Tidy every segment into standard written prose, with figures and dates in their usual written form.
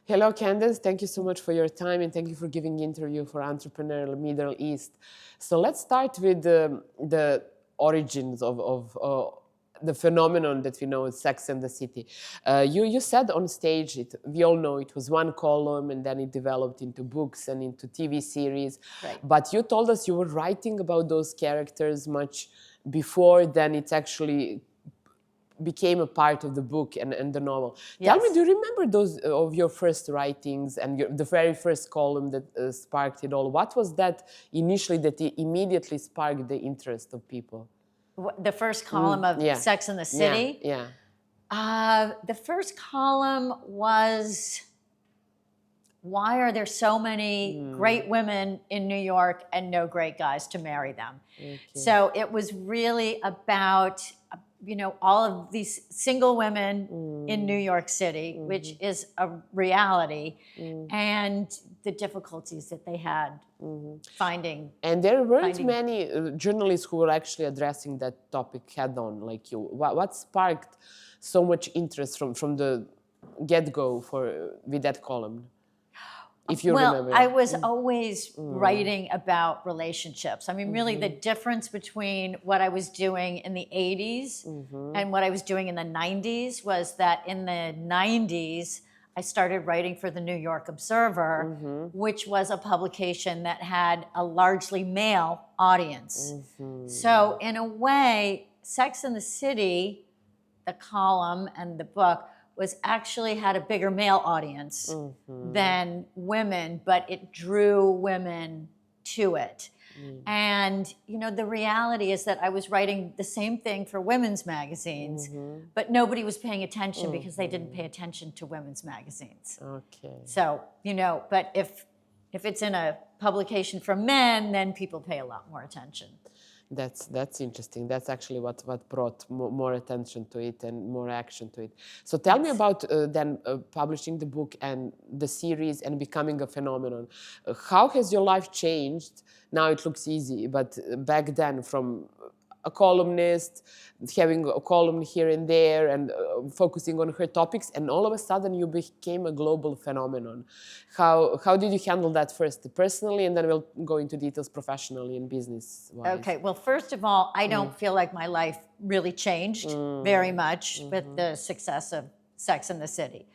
Hello, Candace. Thank you so much for your time and thank you for giving interview for Entrepreneurial Middle East. So let's start with the origins of the phenomenon that we know as Sex and the City. You said on stage, we all know it was one column and then it developed into books and into TV series. Right. But you told us you were writing about those characters much before then it's actually became a part of the book and the novel. Yes. Tell me, do you remember those of your first writings and the very first column that sparked it all? What was that initially that immediately sparked the interest of people? The first column of yeah. Sex and the City? Yeah. The first column was, why are there so many great women in New York and no great guys to marry them? Okay. So it was really about, all of these single women in New York City, which is a reality, and the difficulties that they had finding. And there weren't many journalists who were actually addressing that topic head-on like you. What sparked so much interest from the get-go with that column? If you remember. I was always writing about relationships. I mean, really the difference between what I was doing in the 80s and what I was doing in the 90s was that in the 90s, I started writing for the New York Observer, which was a publication that had a largely male audience. So in a way, Sex and the City, the column and the book, was actually had a bigger male audience than women, but it drew women to it. And, the reality is that I was writing the same thing for women's magazines, but nobody was paying attention because they didn't pay attention to women's magazines. Okay. So, but if it's in a publication for men, then people pay a lot more attention. That's interesting. That's actually what brought more attention to it and more action to it. So tell me about then publishing the book and the series and becoming a phenomenon. How has your life changed? Now it looks easy, but back then from a columnist, having a column here and there and focusing on her topics, and all of a sudden you became a global phenomenon. How did you handle that first, personally, and then we'll go into details professionally and business-wise? Okay, well, first of all, I don't feel like my life really changed very much with the success of Sex and the City.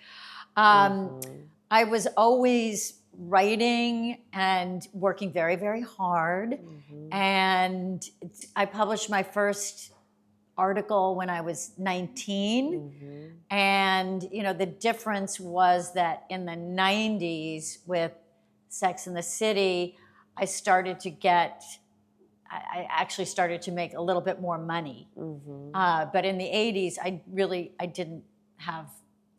I was always writing and working very, very hard. And I published my first article when I was 19. And, the difference was that in the 90s with Sex and the City, I actually started to make a little bit more money. But in the 80s, I didn't have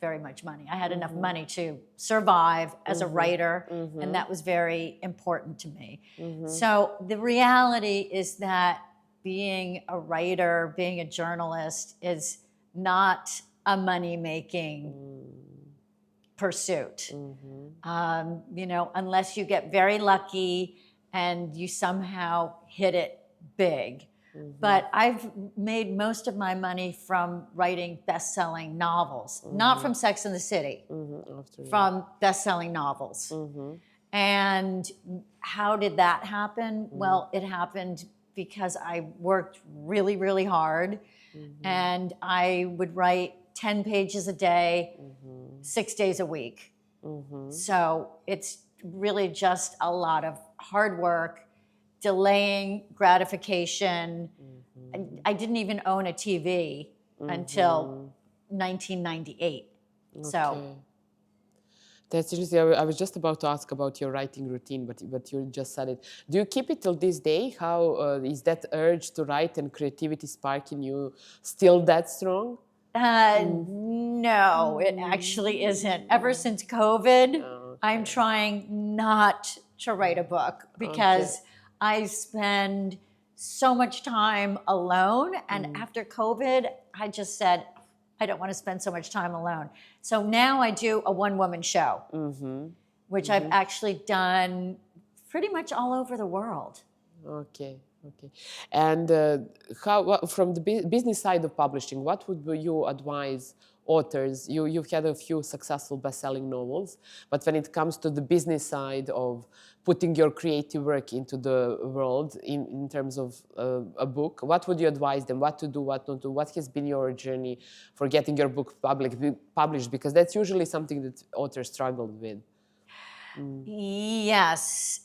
very much money. I had enough money to survive as a writer, and that was very important to me. So the reality is that being a writer, being a journalist is not a money-making pursuit. Unless you get very lucky and you somehow hit it big. But I've made most of my money from writing best-selling novels, not from Sex and the City, from best-selling novels. And how did that happen? Well, it happened because I worked really, really hard, and I would write 10 pages a day, 6 days a week. So it's really just a lot of hard work, delaying gratification. I didn't even own a TV until 1998. So that's interesting. I was just about to ask about your writing routine, but you just said it. Do you keep it till this day? How is that urge to write and creativity spark in you still that strong? No, it actually isn't. Ever since COVID, I'm trying not to write a book because I spend so much time alone. And after COVID, I just said, I don't want to spend so much time alone. So now I do a one-woman show, which I've actually done pretty much all over the world. Okay. And from the business side of publishing, what would you advise authors. You've had a few successful best-selling novels, but when it comes to the business side of putting your creative work into the world in terms of a book, what would you advise them? What to do, what not to do? What has been your journey for getting your book published? Because that's usually something that authors struggle with. Yes.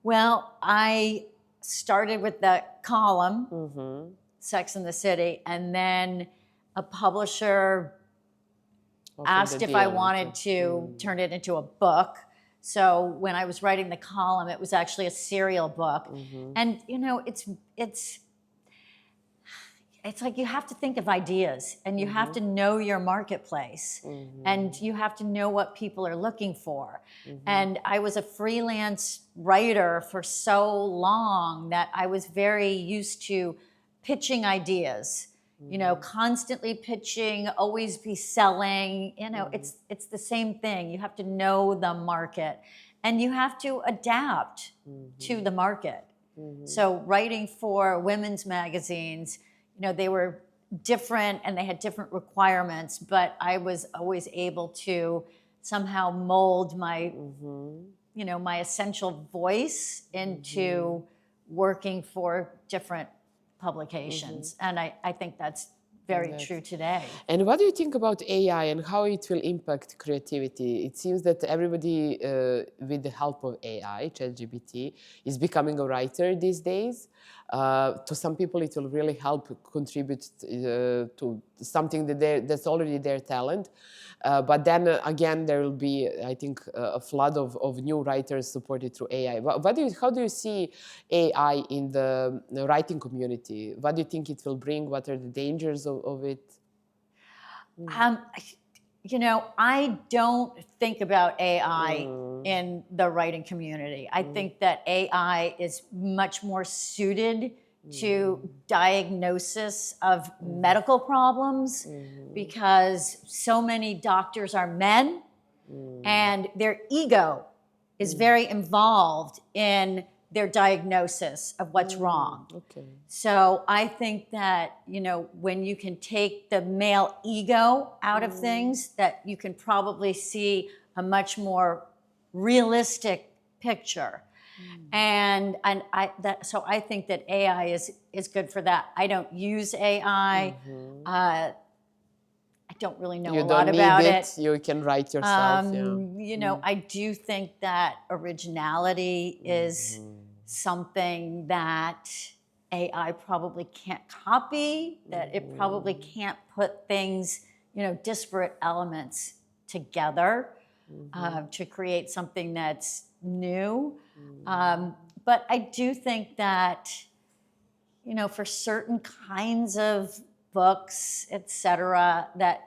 Well, I started with the column, Sex and the City, and then a publisher asked if I wanted to turn it into a book. So when I was writing the column, it was actually a serial book. And you know, it's like you have to think of ideas, and you have to know your marketplace, and you have to know what people are looking for. And I was a freelance writer for so long that I was very used to pitching ideas, you know, constantly pitching, always be selling. You know, it's the same thing. You have to know the market, and you have to adapt to the market. So writing for women's magazines, you know, they were different and they had different requirements, but I was always able to somehow mold my, you know, my essential voice into working for different publications. And I think that's very true today. And what do you think about AI and how it will impact creativity? It seems that everybody, with the help of AI, ChatGPT, is becoming a writer these days. To some people, it will really help contribute to something that's already their talent. But then again, there will be, I think, a flood of new writers supported through AI. How do you see AI in the writing community? What do you think it will bring? What are the dangers of it? You know, I don't think about AI in the writing community. I think that AI is much more suited to diagnosis of medical problems because so many doctors are men and their ego is very involved in their diagnosis of what's wrong. So I think that, you know, when you can take the male ego out of things, that you can probably see a much more realistic picture. So I think that AI is good for that. I don't use AI. I don't really know a lot about it. You can write yourself. You know, I do think that originality is something that AI probably can't copy, that it probably can't put things, you know, disparate elements together to create something that's new. But I do think that, you know, for certain kinds of books, etc., that,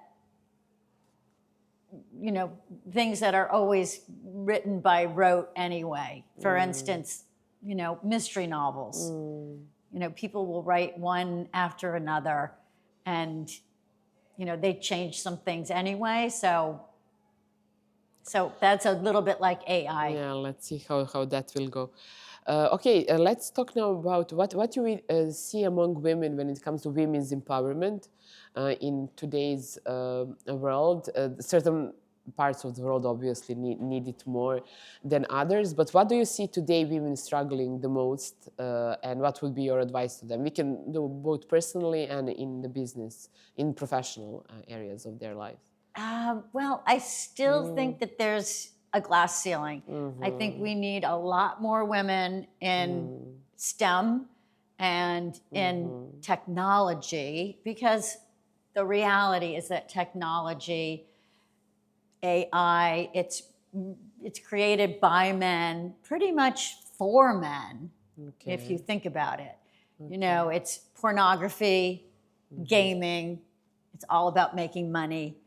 you know, things that are always written by rote anyway. For instance, you know, mystery novels. You know, people will write one after another, and, you know, they change some things anyway. So that's a little bit like AI. Yeah, let's see how that will go. Let's talk now about what you see among women when it comes to women's empowerment in today's world. Certain parts of the world obviously need it more than others, but what do you see today women struggling the most, and what would be your advice to them? We can do both personally and in the business, in professional areas of their life. Well, I still think that there's a glass ceiling. I think we need a lot more women in STEM and in technology, because the reality is that technology, AI, it's created by men, pretty much for men, if you think about it. You know, it's pornography, gaming, it's all about making money.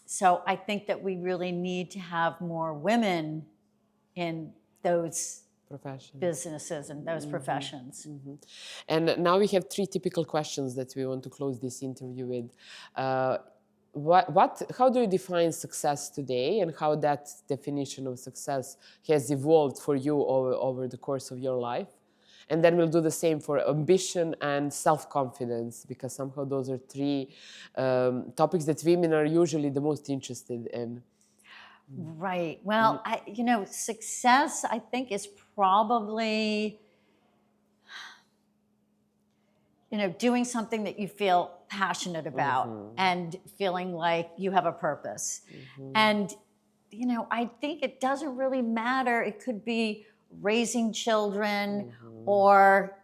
So I think that we really need to have more women in those businesses and those professions. And now we have 3 typical questions that we want to close this interview with. How do you define success today, and how that definition of success has evolved for you over the course of your life? And then we'll do the same for ambition and self-confidence, because somehow those are three topics that women are usually the most interested in. Right. Well, success, I think, is probably, doing something that you feel passionate about and feeling like you have a purpose. And, I think it doesn't really matter. It could be raising children or,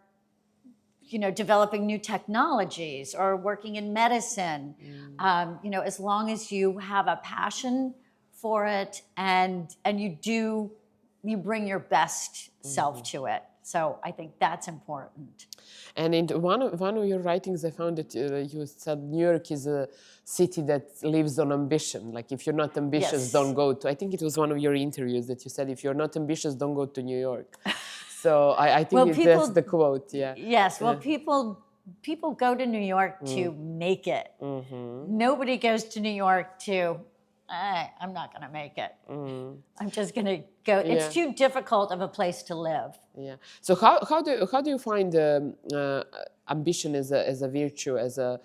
developing new technologies or working in medicine. As long as you have a passion for it and you bring your best self to it. So I think that's important. And in one of your writings, I found that you said New York is a city that lives on ambition. Like, if you're not ambitious, don't go to. I think it was one of your interviews that you said, if you're not ambitious, don't go to New York. So I think that's the quote. Yeah. Yes. Well, people go to New York to make it. Nobody goes to New York to, I'm not going to make it. I'm just going to go. It's too difficult of a place to live. Yeah. So how do you find ambition as a virtue, as a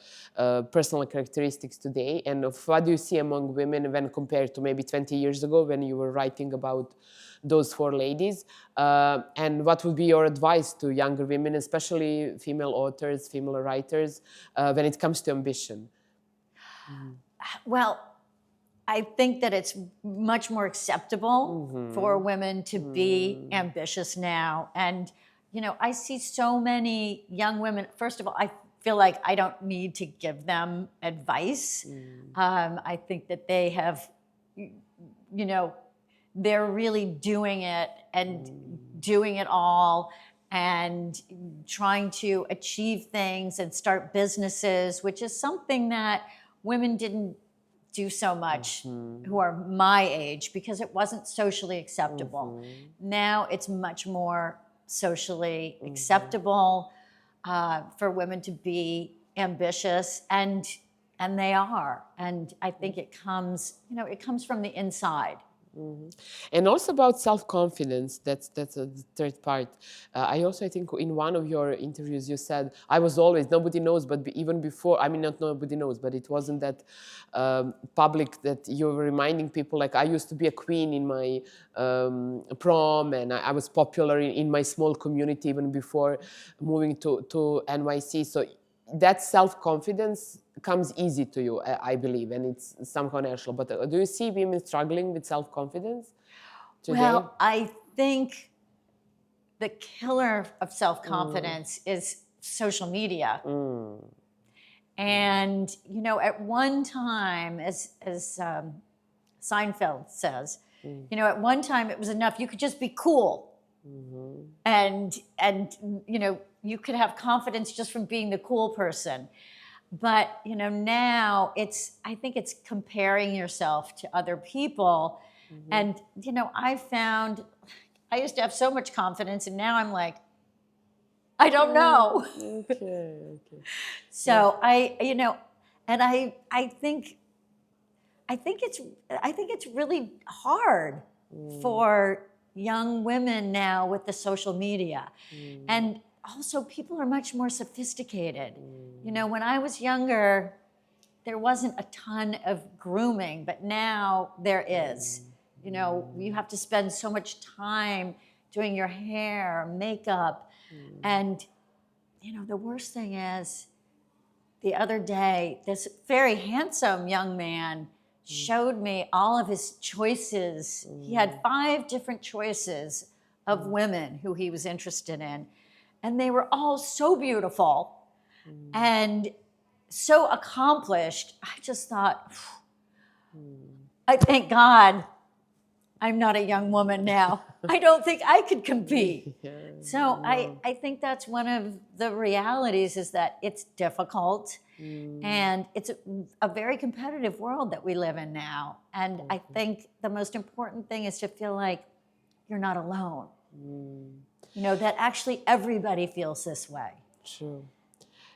personal characteristics today, and what do you see among women when compared to maybe 20 years ago when you were writing about those four ladies? And what would be your advice to younger women, especially female authors, female writers, when it comes to ambition? Well, I think that it's much more acceptable for women to be ambitious now. And, I see so many young women. First of all, I feel like I don't need to give them advice. I think that they have, they're really doing it and doing it all and trying to achieve things and start businesses, which is something that women didn't do so much who are my age, because it wasn't socially acceptable. Now it's much more socially acceptable for women to be ambitious, and they are. And I think it comes from the inside. And also about self-confidence, that's the third part. I think in one of your interviews you said, I was always, nobody knows, but even before, not nobody knows, but it wasn't that public, that you were reminding people, like, I used to be a queen in my prom, and I was popular in my small community even before moving to NYC. So that self-confidence comes easy to you, I believe, and it's somehow natural. But do you see women struggling with self-confidence today? Well, I think the killer of self-confidence is social media. And, at one time, as Seinfeld says, at one time it was enough. You could just be cool. And you could have confidence just from being the cool person. But, now I think it's comparing yourself to other people. And, I found, I used to have so much confidence, and now I'm like, I don't know. Okay. So and I think it's really hard for young women now with the social media. And also, people are much more sophisticated. When I was younger, there wasn't a ton of grooming, but now there is. You have to spend so much time doing your hair, makeup. And, the worst thing is, the other day, this very handsome young man showed me all of his choices. He had 5 different choices of women who he was interested in. And they were all so beautiful and so accomplished. I just thought, I thank God I'm not a young woman now. I don't think I could compete. So I think that's one of the realities, is that it's difficult. And it's a very competitive world that we live in now. And I think the most important thing is to feel like you're not alone. That actually everybody feels this way. True.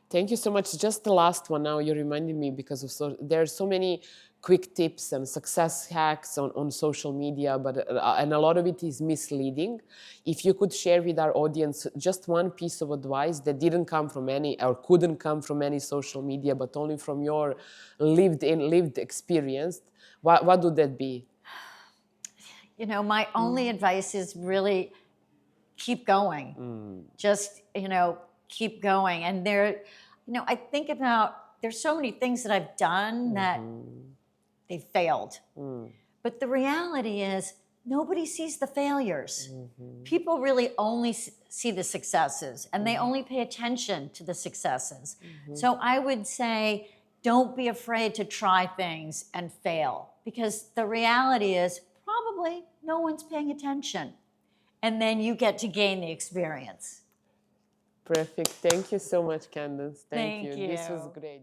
Thank you so much. Just the last one now, you reminded me, because there are so many quick tips and success hacks on social media, but and a lot of it is misleading. If you could share with our audience just one piece of advice that didn't come from any or couldn't come from any social media, but only from your lived experience, what would that be? You know, my only advice is really keep going. Just, you know, keep going. And there, you know, I think about, there's so many things that I've done that they failed. But the reality is nobody sees the failures. People really only see the successes, and they only pay attention to the successes. So I would say, don't be afraid to try things and fail, because the reality is probably no one's paying attention. And then you get to gain the experience. Perfect. Thank you so much, Candace. Thank you. Thank This was you. great.